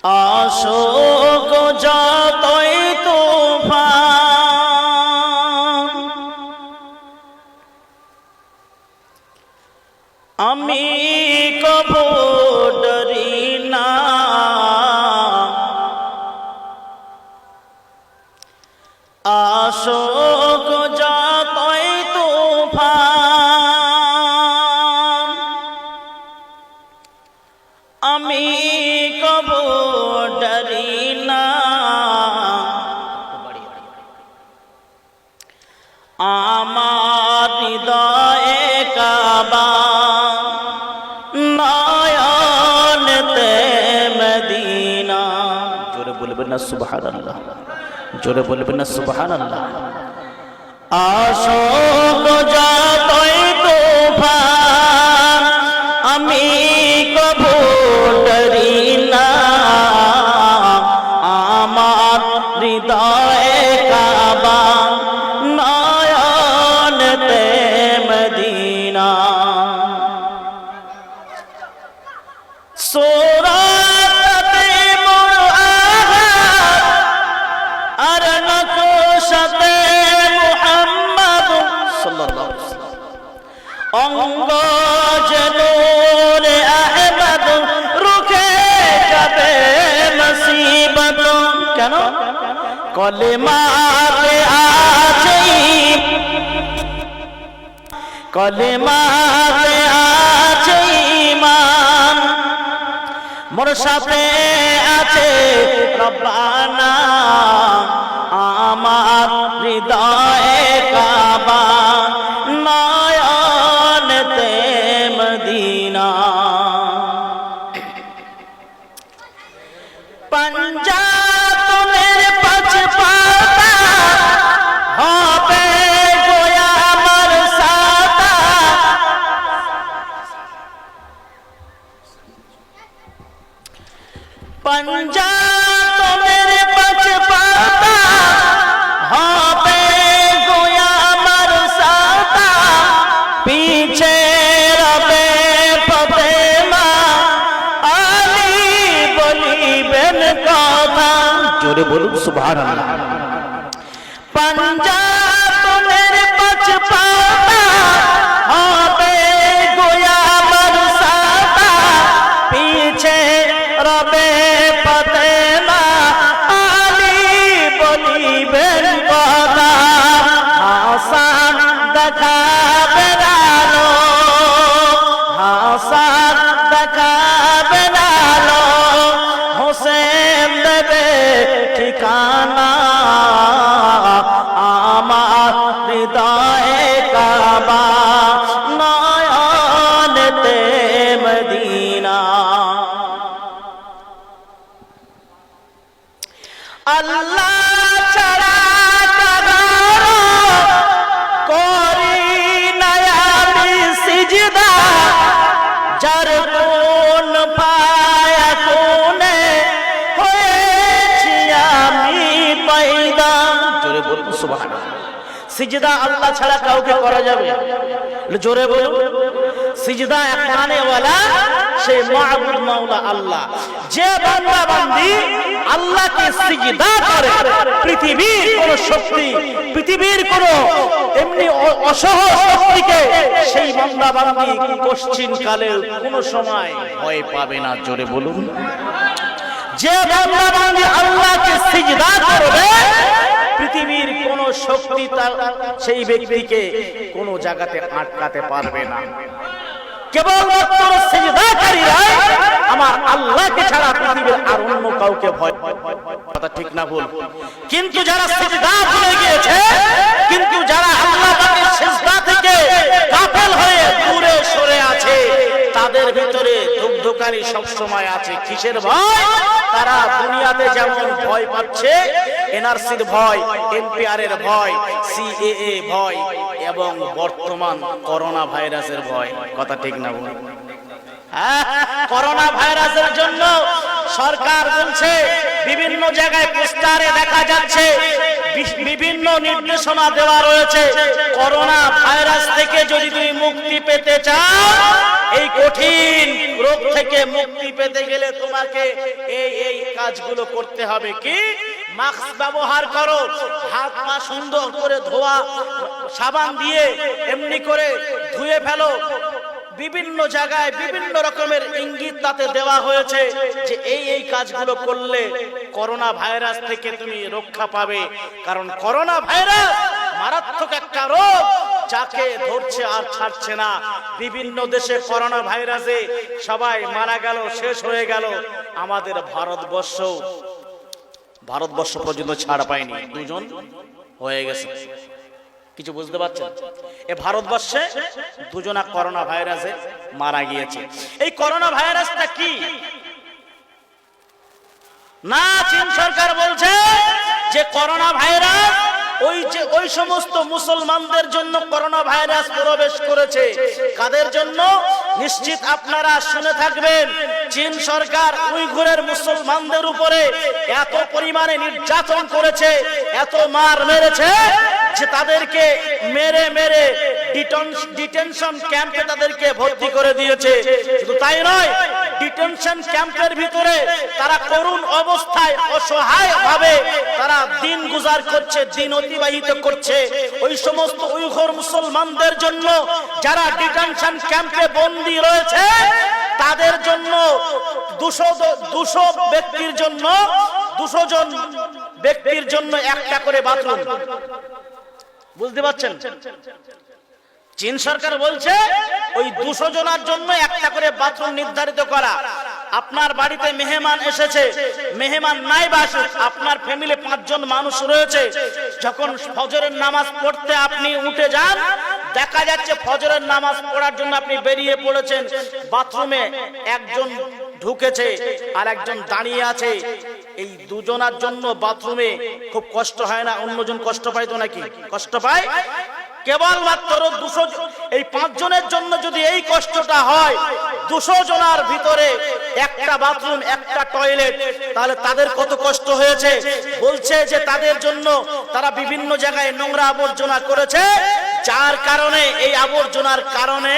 আশোক যতই তুফান আমি কবু ডরি না, আশোক যতই তুফান আমি কবু ডরি না। আমার হৃদয়ে কাবা নয়নেতে মদিনা। জোরে বলবেন না সুবহানাল্লাহ, জোরে বলবেন না সুবহানাল্লাহ। আশোক যতই তুফান আমি কবু ডরি না, আমার হৃদয়ে কাবা নয়নেতে মদিনা। সূরাতে মুআদ আর নকশাতে মুহাম্মদ সাল্লাল্লাহু আলাইহি ওয়াসাল্লাম, অঙ্গ নূরে আহমদ রুখে যাবে মুসিবত। কেন? কলেমাতে আছে, কলেমাতে আছে ঈমান, মোর সাথে আছে রব্বানা, আমার হৃদয়ে কাবা নয়নেতে মদিনা। পঞ্জাবের পাঁচ পাতা হবে গোয়া আমার সাতা, পঞ্জাবের পাঁচ পাতা হবে গোয়া আমার সাতা, পিছে রবে ফাতেমা আলী বলিবেন কথা। জোরে বলুন সুবহানাল্লাহ। পঞ্জাবের পাঁচ পাতা হবে গোয়া আমার সাতা, পিছে রবে ফাতেমা আলী বলিবেন কথা। হাসান দেখাবে আলো, হাসান দেখাবে আলো, হোসেন দেবে ঠিকানা, আমার হৃদয়ে কাবা নয়নেতে মদিনা। আল্লাহ ছাড়া কারো করি না আমি সিজদা, যার কোন পায়া কোনে হয়েছি আমি পয়দা। জোরে বলুন সুবহানাল্লাহ। সিজদা আল্লাহ ছাড়া কাউকে করা যাবে? জোরে বলুন। সিজদা একখানে ওয়ালা সেই মাবুদ মাওলা আল্লাহ। যে বান্দা বান্দি আল্লাহকে সিজদা করে, পৃথিবীর কোন শক্তি, পৃথিবীর কোন এমনি অসহজ শক্তিকে সেই বান্দা বান্দি কোশ্চিন কালে কোন সময় ভয় পাবে না। জোরে বলুন। যে বান্দা বান্দি আল্লাহকে সিজদা করবে, পৃথিবীর কোন শক্তি সেই ব্যক্তিকে কোন জায়গাতে আটকাতে পারবে না। কেবলমাত্র সিজদাকারীরা আমার আল্লাহকে ছাড়া পৃথিবীর আর অন্য কাউকে ভয়, কথা ঠিক না ভুল? কিন্তু যারা সিজদা ভুলে গিয়েছে, কিন্তু যারা আল্লাহ পাকের সিজদা থেকে গাফেল হয়ে দূরে সরে আছে, তাদের ভিতরে ধুকধুকানি সব সময় আছে। কিসের ভয়? তারা দুনিয়াতে যেমন ভয় পাচ্ছে, এনআরসির ভয়, এনপিআর এর ভয়, সিএএ ভয় এবং বর্তমান করোনা ভাইরাসের ভয়, কথা ঠিক না বল? করোনা ভাইরাসের জন্য সরকার বলছে, বিভিন্ন জায়গায় পোস্টারে দেখা যাচ্ছে, বিভিন্ন নির্দেশনা দেওয়া রয়েছে, করোনা ভাইরাস থেকে যদি তুমি মুক্তি পেতে চাও, এই কঠিন রোগ থেকে মুক্তি পেতে গেলে তোমাকে এই কাজগুলো করতে হবে। কি? মাস্ক ব্যবহার করো, হাত পা সুন্দর করে ধোয়া, সাবান দিয়ে এমনি করে ধুয়ে ফেলো। বিভিন্ন জায়গায় বিভিন্ন রকমের ইঙ্গিত তাতে দেওয়া হয়েছে যে এই কাজগুলো করলে করোনা ভাইরাস থেকে তুমি রক্ষা পাবে। কারণ করোনা ভাইরাস মারাত্মক একটা রোগ, যাকে ধরছে আর ছাড়ছে না। বিভিন্ন দেশে করোনা ভাইরাসে সবাই মারা গেল, শেষ হয়ে গেল। আমাদের ভারতবর্ষ পর্যন্ত ছাড় পায়নি, 2 জন হয়ে গেছে। কিছু বুঝতে পারছেন? এ ভারতবর্ষে 2 জনা করোনা ভাইরাসে মারা গিয়েছে। এই করোনা ভাইরাসটা কি না, চীন সরকার বলছে যে করোনা ভাইরাস ওই সমস্ত মুসলমানদের জন্য করোনা ভাইরাস প্রবেশ করেছে। কাদের জন্য? নিশ্চিত আপনারা শুনে থাকবেন, চীন সরকার উইঘুরের মুসলমানদের উপরে এত পরিমাণে নির্যাতন করেছে, এত মার মেরেছে যে তাদেরকে মেরে মেরে ডিটেনশন ক্যাম্পে তাদেরকে ভর্তি করে দিয়েছে। শুধু তাই নয়, ডিটেনশন ক্যাম্পের ভিতরে তারা করুণ অবস্থায় অসহায় ভাবে তারা দিন গুজার করছে, দিন অতিবাহিত করছে। ওই সমস্ত উইঘুর মুসলমানদের জন্য যারা ডিটেনশন ক্যাম্পে বন্দী রয়েছে, তাদের জন্য 200 ব্যক্তির জন্য 200 জন ব্যক্তির জন্য একটা করে বাথরুম। বুঝতে পারছেন? চীন সরকার বলছে ওই 200 জনের জন্য একটা করে বাথরুম নির্ধারিত করা। আপনার বাড়িতে মেহমান এসেছে, মেহমান নাই বাসুক, আপনার ফ্যামিলি 5 জন মানুষ রয়েছে, যখন ফজরের নামাজ পড়তে আপনি উঠে যান, দেখা যাচ্ছে ফজরের নামাজ পড়ার জন্য আপনি বেরিয়ে পড়েছেন, বাথরুমে একজন ঢুকেছে আর একজন দাঁড়িয়ে আছে। এই 2 জনের জন্য বাথরুমে খুব কষ্ট হয় না? অন্যজন কষ্ট পায় তো নাকি? কষ্ট পায়। কেবলমাত্র 200, এই 5 জনের জন্য যদি এই কষ্টটা হয়, 200 জনের ভিতরে একটা বাথরুম, একটা টয়লেট, তাহলে তাদের কত কষ্ট হয়েছে। বলছে যে তাদের জন্য তারা বিভিন্ন জায়গায় নোংরা আবর্জনা করেছে, যার কারণে এই আবর্জনার কারণে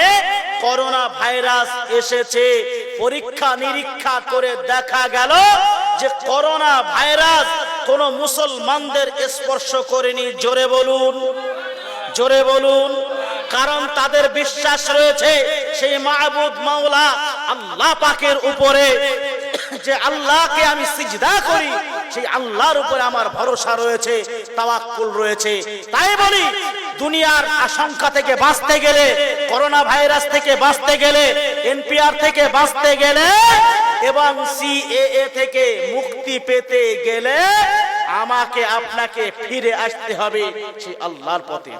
করোনা ভাইরাস এসেছে। পরীক্ষা নিরীক্ষা করে দেখা গেল যে করোনা ভাইরাস কোন মুসলমানদের স্পর্শ করেনি। জোরে বলুন, জোরে বলুন। কারণ তাদের বিশ্বাস রয়েছে সেই মাবুদ মাওলা আল্লাহ পাকের উপরে, যে আল্লাহকে আমি সিজদা করি, সেই আল্লাহর উপরে আমার ভরসা রয়েছে, তাওয়াক্কুল রয়েছে। তাই বলি, দুনিয়ার আশঙ্কা থেকে বাঁচতে গেলে, করোনা ভাইরাস থেকে বাঁচতে গেলে, এনপিআর থেকে বাঁচতে গেলে এবং সিএএ থেকে মুক্তি পেতে গেলে আমাকে আপনাকে ফিরে আসতে হবে সেই আল্লাহর পথে।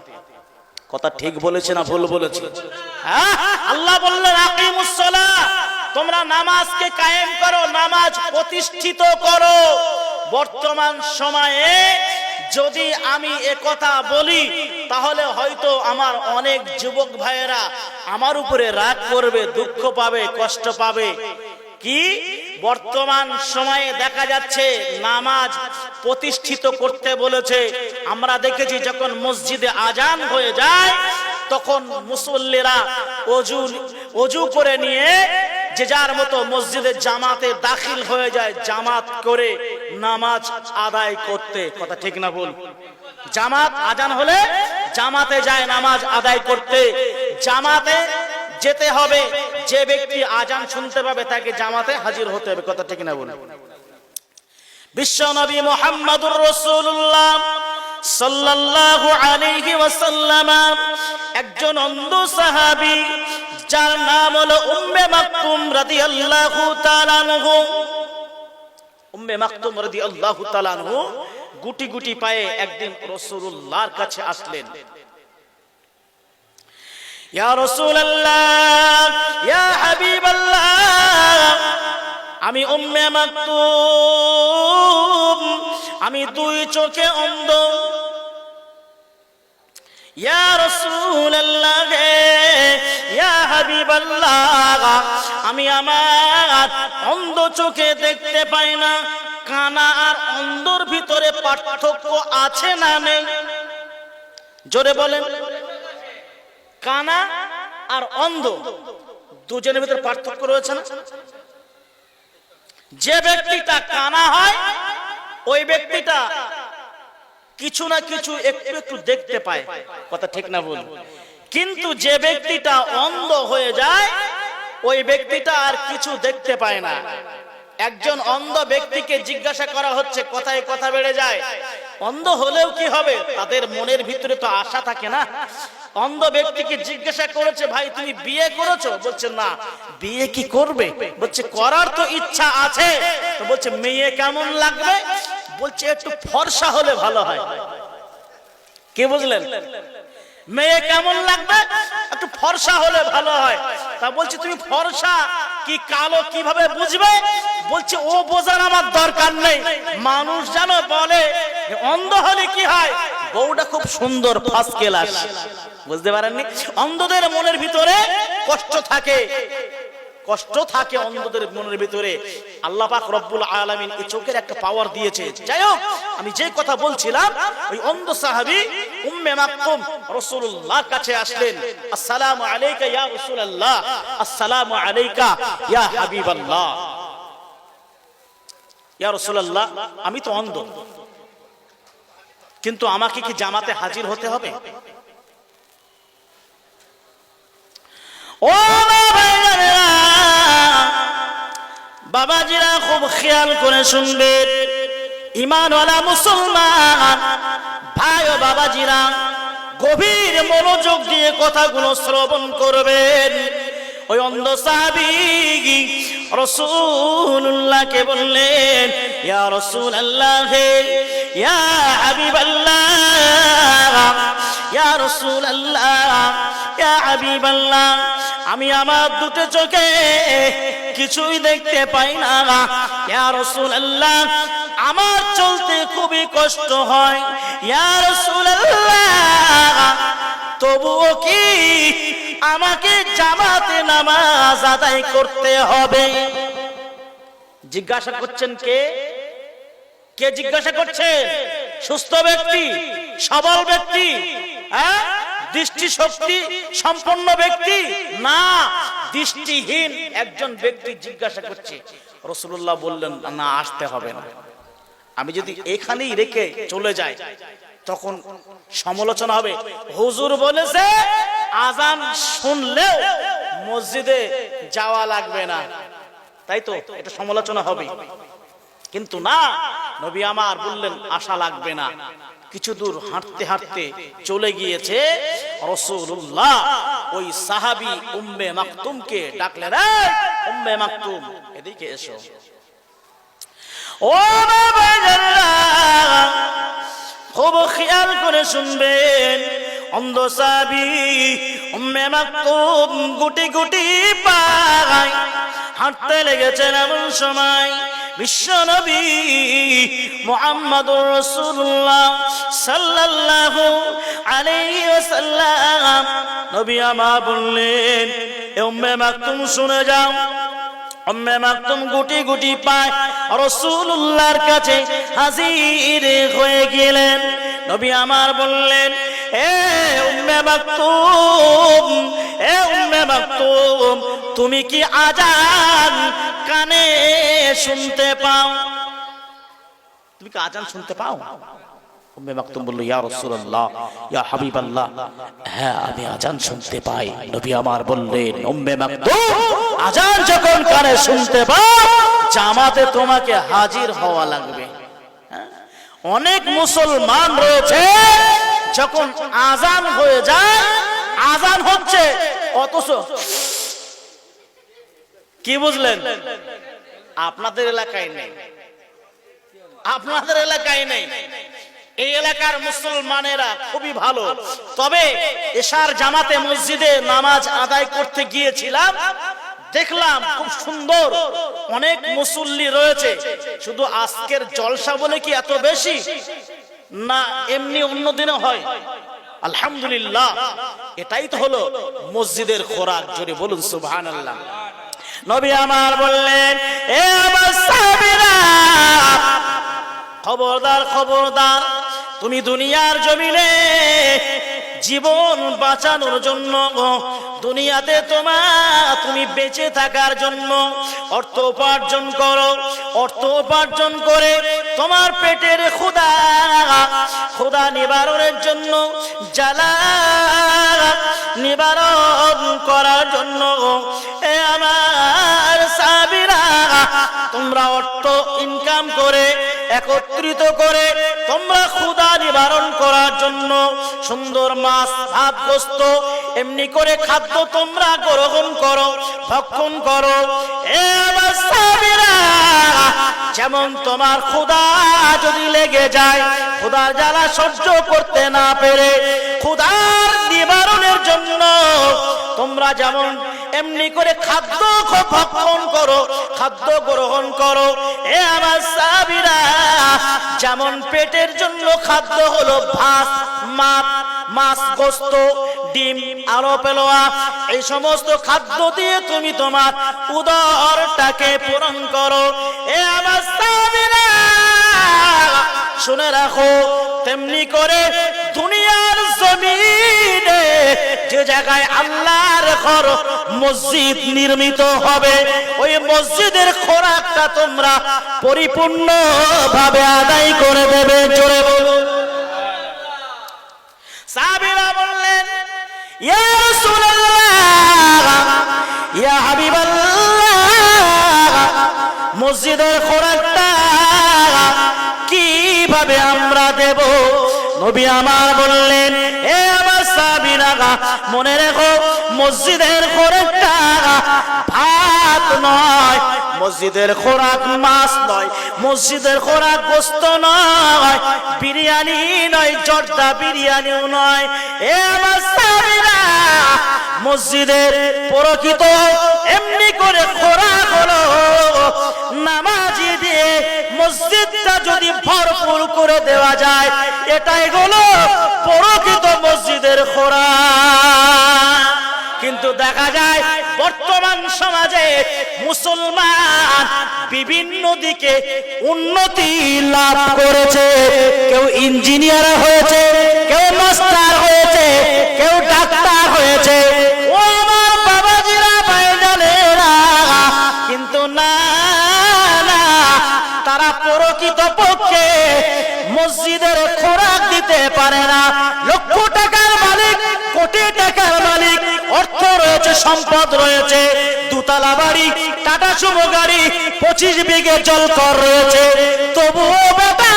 কথা ঠিক বলেছে না ভুল বলেছে? হ্যাঁ, আল্লাহ বললেন আকিমুস সালাহ, তোমরা নামাজকে কায়েম করো, নামাজ প্রতিষ্ঠিত করো। বর্তমান সময়ে যদি আমি একথা বলি, তাহলে হয়তো আমার অনেক যুবক ভাইয়েরা আমার উপরে রাগ করবে, দুঃখ পাবে, কষ্ট পাবে। কি বর্তমান সময়ে দেখা যাচ্ছে নামাজ প্রতিষ্ঠিত করতে বলেছে। আমরা দেখেছি যখন মসজিদে আজান হয়ে যায়, তখন মুসল্লিরা অজু করে নিয়ে যে যার মতো মসজিদের জামাতে দাখিল হয়ে যায়, জামাত করে নামাজ আদায় করতে। কথা ঠিক না ভুল? জামাত আজান হলে জামাতে যায় নামাজ আদায় করতে। জামাতে যেতে হবে, যে ব্যক্তি আজান শুনতে পাবে তাকে জামাতে হাজির হতে হবে। কথা ঠিক না ভুল? বিশ্ব নবী মুহাম্মদুর রাসূলুল্লাহ সাল্লাল্লাহু আলাইহি ওয়াসাল্লাম একজন অন্ধ সাহাবী, যার নাম হলো উম্মে মাকতুম রাদিয়াল্লাহু তাআলা আনহু। উম্মে মাকতুম রাদিয়াল্লাহু তাআলা আনহু গুটি গুটি পায়ে একদিন রাসূলুল্লাহর কাছে আসলেন। ইয়া রাসূলুল্লাহ, ইয়া হাবিবাল্লাহ, আমি উম্মে মাকতুম, আমি 2 চোখে অন্ধ। ইয়া রাসূলুল্লাহ, ইয়া হাবিবাল্লাহ, আমি আমার অন্ধ চোখে দেখতে পাই না। কানা আর অন্ধর ভিতরে পার্থক্য আছে না নেই? জোরে বলেন। কানা আর অন্ধ দুজনের ভিতরে পার্থক্য রয়েছে না? যে ব্যক্তিটা কানা হয় ওই ব্যক্তিটা কিছু না কিছু একটু একটু দেখতে পায়, কথা ঠিক না বল? কিন্তু যে ব্যক্তিটা অন্ধ হয়ে যায় ওই ব্যক্তিটা আর কিছু দেখতে পায় না। একজন অন্ধ ব্যক্তিকে জিজ্ঞাসা করা হচ্ছে, কথায় কথা বেড়ে যায়, অন্ধ হলেও কি হবে? তাদের মনের ভিতরে তো আশা থাকে না। অন্ধ ব্যক্তিকে জিজ্ঞাসা করেছে, ভাই তুমি বিয়ে করেছো? বলছে না। বিয়ে কি করবে? বলছে করার তো ইচ্ছা আছে। তো বলছে মেয়ে কেমন লাগবে? বলছে একটু ফর্সা হলে ভালো হয়। কি বুঝলেন? মেয়ে কেমন লাগবে? একটু ফর্সা হলে ভালো হয়। তা বলছে তুমি ফর্সা কি কালো কিভাবে বুঝবে? বলছে ও বোঝার আমার দরকার নেই। মানুষ জানো বলে অন্ধ হলে কি হয়, বউটা খুব সুন্দর ফার্স্ট ক্লাস। বুঝতে পারেননি? অন্ধদের মনের ভিতরে কষ্ট থাকে, কষ্ট থাকে অন্ধদের মনের ভিতরে। আল্লাহ পাক রব্বুল আলামিন এই চোখের একটা পাওয়ার দিয়েছে। যাই হোক, আমি যে কথা বলছিলাম, ওই অন্ধ সাহাবী উম্মে মাকতুম রাসূলুল্লাহর কাছে আসলেন। আসসালামু আলাইকা ইয়া রাসূলুল্লাহ, আসসালামু আলাইকা ইয়া হাবিবাল্লাহ। ইয়া রাসূলুল্লাহ, আমি তো অন্ধ, কিন্তু আমাকে কি জামাতে হাজির হতে হবে? ও বাবাজিরা খুব খেয়াল করে শুনবেন, ঈমানওয়ালা মুসলমান ভাই ও বাবাজিরা গভীর মনোযোগ দিয়ে কথাগুলো শ্রবণ করবেন। ওই অন্ধ সাহাবী রাসূলুল্লাহকে বললেন, ইয়া রাসূলুল্লাহ, ইয়া হাবিবাল্লাহ, ইয়া রাসূলুল্লাহ, ইয়া হাবিবাল্লাহ, আমি আমার দুটো চোখে কিছুই দেখতে পাই না। ইয়া রাসূলুল্লাহ, আমার চলতে খুবই কষ্ট হয়। ইয়া রাসূলুল্লাহ, তবুও কি আমাকে জামাতে নামাজ আদায় করতে হবে? জিজ্ঞাসা করছেন কে? কে জিজ্ঞাসা করছেন? সুস্থ ব্যক্তি, সবল ব্যক্তি, হ্যাঁ, দৃষ্টি শক্তি সম্পন্ন ব্যক্তি না, দৃষ্টিহীন একজন ব্যক্তি জিজ্ঞাসা করছে। রাসূলুল্লাহ বললেন, না, আসতে হবে না। আমি যদি এখানেই রেখে চলে যাই তখন সমালোচনা হবে। হুজুর বলেছে আজান শুনলেও মসজিদে যাওয়া লাগবে না, তাই তো? এটা সমালোচনা হবে। কিন্তু না, নবী আমার বললেন আসা লাগবে না। কিছু দূর হাঁটতে হাঁটতে চলে গিয়েছে রাসূলুল্লাহ ওই সাহাবী উম্মে মাকতুমকে ডাকলেন, এই উম্মে মাকতুম, এদিকে এসো। ও বাবারা, খুব খেয়াল করে শুনবেন, অন্ধ সাহাবী উম্মে মাকতুম গুটি গুটি পায় হাঁটতে লেগেছেন। এমন সময় বিশ্বনবী মুহাম্মদুর রাসূলুল্লাহ সাল্লাল্লাহু আলাইহি ওয়াসাল্লাম নবী আমার বললেন, উম্মে মাকতুম শুনে যাও। উম্মে মাকতুম গুটি গুটি পায় রাসূলুল্লাহর কাছে হাজির হয়ে গেলেন। নবী আমার বললেন, এ উম্মে মাকতুম, এ উম্মে মাকতুম, তুমি কি আজান কানে শুনতে পাও? তুমি কি আজান শুনতে পাও? উম্মে মাকতুম বলল, ইয়া রাসূলুল্লাহ, ইয়া হাবিবাল্লাহ, হ্যাঁ আমি আজান শুনতে পাই। নবী আমার বললেন, উম্মে মাকতুম, আজান যখন কানে শুনতে পাও জামাতে তোমাকে হাজির হওয়া লাগবে। অনেক মুসলমান রয়েছে যখন আজান হয়ে যায়, আজান হচ্ছে অথচ কি বুঝলেন, আপনাদের এলাকায় নেই, আপনাদের এলাকায় নেই। এই এলাকার মুসলমানেরা খুবই ভালো। তবে এশার জামাতে মসজিদে নামাজ আদায় করতে গিয়েছিলাম, দেখলাম খুব সুন্দর অনেক মুসল্লি রয়েছে। শুধু আজকের জলসা বলে কি এত বেশি না, এমনি অন্য দিনও হয়। আলহামদুলিল্লাহ, এটাই তো হলো মসজিদের খোরাক। জোরে বলুন সুবহানাল্লাহ। নবী আমার বললেন, এ আমার সাহাবীরা, খবরদার খবরদার, তুমি দুনিয়ার জমিনে জীবন বাঁচানোর জন্য, দুনিয়াতে তুমি বেঁচে থাকার জন্য অর্থ উপার্জন করো। অর্থ উপার্জন করে তোমার পেটের ক্ষুধা নিবারণের জন্য, জ্বালা নিবারণ করার জন্য এ আমার সাহাবীরা, তোমরা অর্থ ইনকাম করে একত্রিত করে তোমরা ক্ষুধা নিবারণ করার জন্য সুন্দর মাছ, ভাত, গোস্ত এমনি করে খাদ্য তোমরা গ্রহণ করো, ভক্ষণ করো। এ আমার সাহাবীরা, যেমন তোমার ক্ষুধা যদি লেগে যায়, ক্ষুধার জ্বালা সহ্য করতে না পেরে ক্ষুধার নিবারণের জন্য তোমরা যেমন এমনি করে খাদ্য ভক্ষণ করো, খাদ্য গ্রহণ করো। এ আমার সাহাবীরা, যেমন পেটের জন্য খাদ্য হলো ভাত, মাছ, গোস্ত, ডিম, আলো পেলোয়া, এই সমস্ত খাদ্য দিয়ে তুমি তোমার উদরটাকে পূরণ করো। এ আমার সাহাবীরা, শুনে রাখো, তেমনি করে দুনিয়ার জমিনে যে জায়গায় আল্লাহর ঘর মসজিদ নির্মিত হবে, ওই মসজিদের খোরাকটা তোমরা পরিপূর্ণ ভাবে আদায় করে দেবে। জোরে বলুন। সাহাবীরা বললেন, ইয়া রাসূলুল্লাহ, ইয়া হাবিবাল্লাহ, মসজিদের খোরাকটা কিভাবে আমরা দেব? নবী আমার বললেন, এ আমার সাহাবীরা, মনে রেখো, মসজিদের খোরাকটা ভাত নয়, মসজিদের খোরাক মাছ নয়, মসজিদের খোরাক গোস্ত নয়, বিরিয়ানি নয়, জর্দা বিরিয়ানিও নয়। এ আমার সাহাবীরা, মসজিদের প্রকৃত এমনি করে খোরাক হলো নামাজি দিয়ে মসজিদটা যদি ভরপুর করে দেওয়া যায়, এটাই হলো প্রকৃত মসজিদের খোরাক। কিন্তু দেখা যায় বর্তমান সমাজে মুসলমান বিভিন্ন দিকে উন্নতি লাভ করেছে। কেউ ইঞ্জিনিয়ার হয়েছে, কেউ মাস্টার হয়েছে, কেউ ডাক্তার হয়েছে। ও আমার বাবাজিরা, ভাইজানেরা, কিন্তু না, তারা প্রকৃত পক্ষে মসজিদের খোরাক দিতে পারে না। লক্ষ টাকার মালিক, কোটি টাকার মালিক, অর্থ রয়েছে, সম্পদ রয়েছে, দুতলা বাড়ি, টাটা সুমো গাড়ি, 25 বিঘে জলকর রয়েছে, তবুও বেটা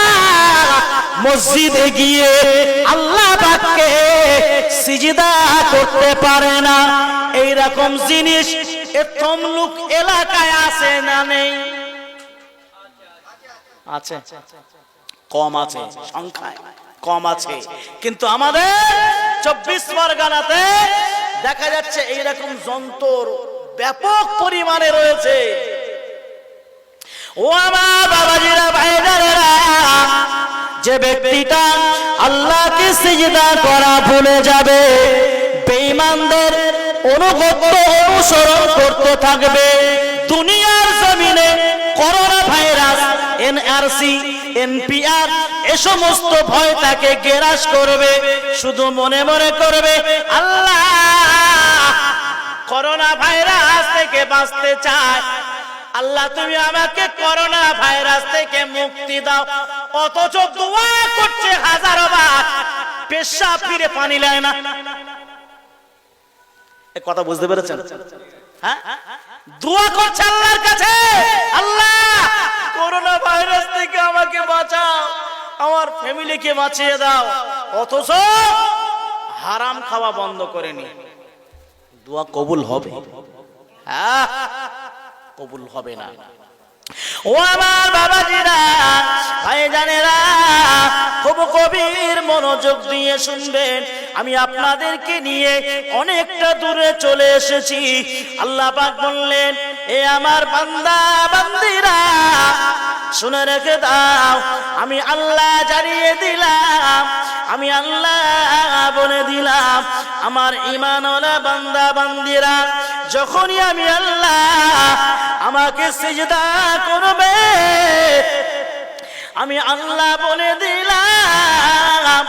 মসজিদে গিয়ে আল্লাহ পাককে সিজদা করতে পারে না। এইরকম জিনিস তমলুক এলাকায় আছে না নেই? আছে, কম আছে, সংখ্যায় কম আছে, কিন্তু আমাদের 24 পরগনাতে দেখা যাচ্ছে এইরকম যন্ত্র ব্যাপক পরিমাণে রয়েছে। ও আমার বাবাজিরা, ভাইজানেরা, যে ব্যক্তিটা আল্লাহকে সিজদা করা ভুলে যাবে, বেঈমানদের অনুগত অনুসরণ করতে থাকবে, দুনিয়ার জমিনে করোনা ভাইরাস, এনআরসি, এনপিআর, এ সমস্ত ভয় তাকে গ্রাস করবে। শুধু মনে মনে করবে, আল্লাহ করোনা ভাইরাস থেকে বাঁচতে চায়, আল্লাহ তুমি আমাকে করোনা ভাইরাস থেকে মুক্তি দাও। অথচ দোয়া করছে হাজারো বার, পেশাব ফিরে পানি নেয় না। এই কথা বুঝতে পেরেছেন? হ্যাঁ, দোয়া করছে আল্লাহর কাছে, আল্লাহ করোনা ভাইরাস থেকে আমাকে বাঁচাও, আমার ফ্যামিলিকে বাঁচিয়ে দাও। অথচ হারাম খাওয়া বন্ধ করেনি। দোয়া কবুল হবে? হ্যাঁ, কবুল হবে না। ও আমার বাবাজিরা, ভাইজানেরা, খুব গভীর মনোযোগ দিয়ে শুনবেন। আমি আপনাদেরকে নিয়ে অনেকটা দূরে চলে এসেছি। আল্লাহ পাক বললেন, এ আমার বান্দা বান্দিরা, শুনে রেখে দাও, আমি আল্লাহ জানিয়ে দিলাম, আমি আল্লাহ বলে দিলাম, আমার ঈমানওয়ালা বান্দা বান্দিরা, যখনই আমি আল্লাহ আমাকে সিজদা করবে, আমি আল্লাহ বলে দিলাম,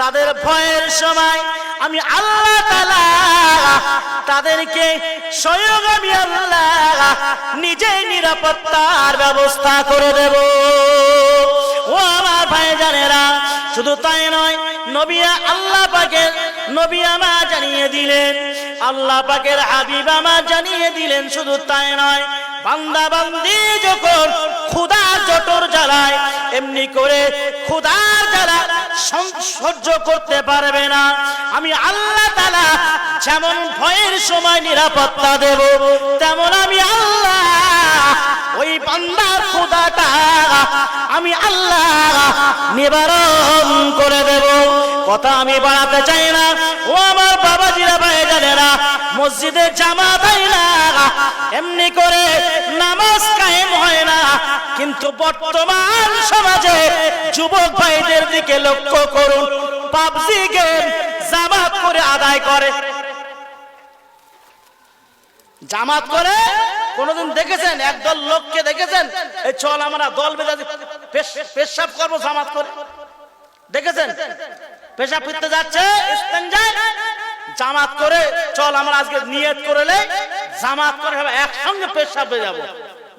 তাদের ভয়ের সময় আমি আল্লাহ তাআলা তাদেরকে স্বয়ং আমি আল্লাহ নিজেই নিরাপত্তার ব্যবস্থা করে দেব। ও আমার ভাইজানেরা, শুধু তাই নয়, নবী আল্লাহ পাকের নবী আমার জানিয়ে দিলেন, আল্লাহ পাকের হাবিব আমার জানিয়ে দিলেন, শুধু তাই নয়, বান্দা বান্দি যখন ক্ষুধার জঠর জ্বালায়, এমনি করে ক্ষুধার জ্বালা সহ্য করতে পারবে না, আমি আল্লাহ তাআলা যেমন ভয়ের সময় নিরাপত্তা দেব, তেমন আমি আল্লাহ ওই বান্দার ক্ষুধাটা আমি আল্লাহ নিবারণ করে দেব। কথা আমি বাড়াতে চাই না। ও আমার বাবাজিরা, ভাইজানেরা, মসজিদে জামাত হয় না, এমনি করে নামাজ কায়েম হয় না, কিন্তু বর্তমান সমাজে যুবক ভাইদের দিকে লক্ষ্য করুন, পাবজি গেম জামাত করে আদায় করে। জামাত করে কোনদিন দেখেছেন? একদল লোককে দেখেছেন? এই চল আমরা দল বেঁধে পেশাব করবো জামাত করে, দেখেছেন? পেশাব ফিরতে যাচ্ছে ইস্তেঞ্জায়, জামাত করে চল আমরা আজকে নিয়ত করলে জামাত করে হবে একসঙ্গে পেশাবে যাব,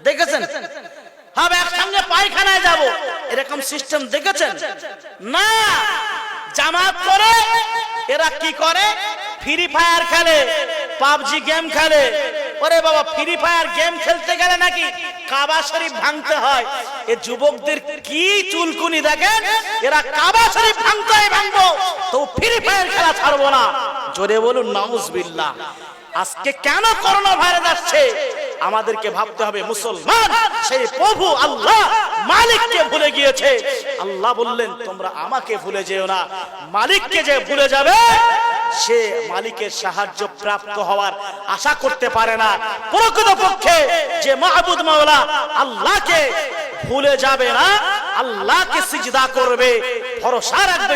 দেখেছেন? হবে একসঙ্গে পায়খানায় যাব, এরকম সিস্টেম দেখেছেন? না, জামাত করে এরা কি করে? ফ্রি ফায়ার খেলে, পাবজি গেম খেলে। ওরে বাবা, ফ্রি ফায়ার গেম খেলতে গেলে নাকি কাবা শরীফ ভাঙতে হয়। এ যুবকদের কি চুলকুনি দেখেন, এরা কাবা শরীফ ভাঙতে হয়, ভাঙবো তো ফ্রি ফায়ার খেলা ছাড়বো না। জোরে বলুন নাউজুবিল্লাহ। আজকে কেন করোনা ভাইরাস আসছে? আমাদেরকে ভাবতে হবে মুসলমান সেই প্রভু আল্লাহ মালিককে ভুলে গিয়েছে। আল্লাহ বললেন তোমরা আমাকে ভুলে যেও না। মালিককে যে ভুলে যাবে সে মালিকের সাহায্য প্রাপ্ত হওয়ার আশা করতে পারে না। প্রকৃতপক্ষে যে মাহবুদ মাওলা আল্লাহকে ভুলে যাবে না, আল্লাহকে সিজদা করবে, ভরসা রাখবে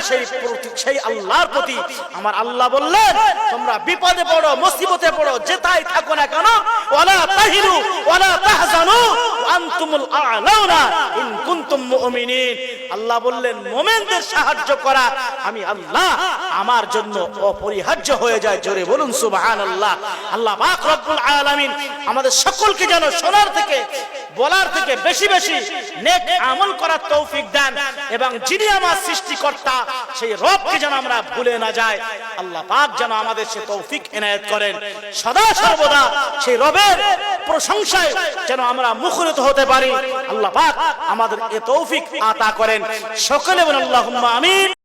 সেই আল্লাহর প্রতি। আমার আল্লাহ বললেন তোমরা বিপদে পড়ো, মুসিবতে পড়ো, যেটাই থাকো না কেন, ওয়ালা তাহিনু ওয়ালা তাহজানু ওয়া আনতুমুল আ'লাউনা ইন কুনতুম মুমিনিন। আল্লাহ বললেন মুমিনদের সাহায্য করা আমি আল্লাহ আমার জন্য অপরিহার্য হয়ে যায়। জোরে বলুন সুবহানাল্লাহ। আল্লাহ পাক রব্বুল আলামিন আমাদের সকলকে যেন শোনার থেকে বলার থেকে বেশি বেশি নেক আমল করার তৌফিক দেন, এবং যিনি আমার সৃষ্টিকর্তা সেই রবকে যেন আমরা ভুলে না যাই। আল্লাহ পাক যেন আমাদের সে তৌফিক এনায়েত করেন। সদা সর্বদা সেই রবের প্রশংসায় যেন আমরা মুখরিত হতে পারি। আল্লাহ পাক আমাদের এ তৌফিক আতা করেন। সকলে বলেন আল্লাহুম্মা আমিন।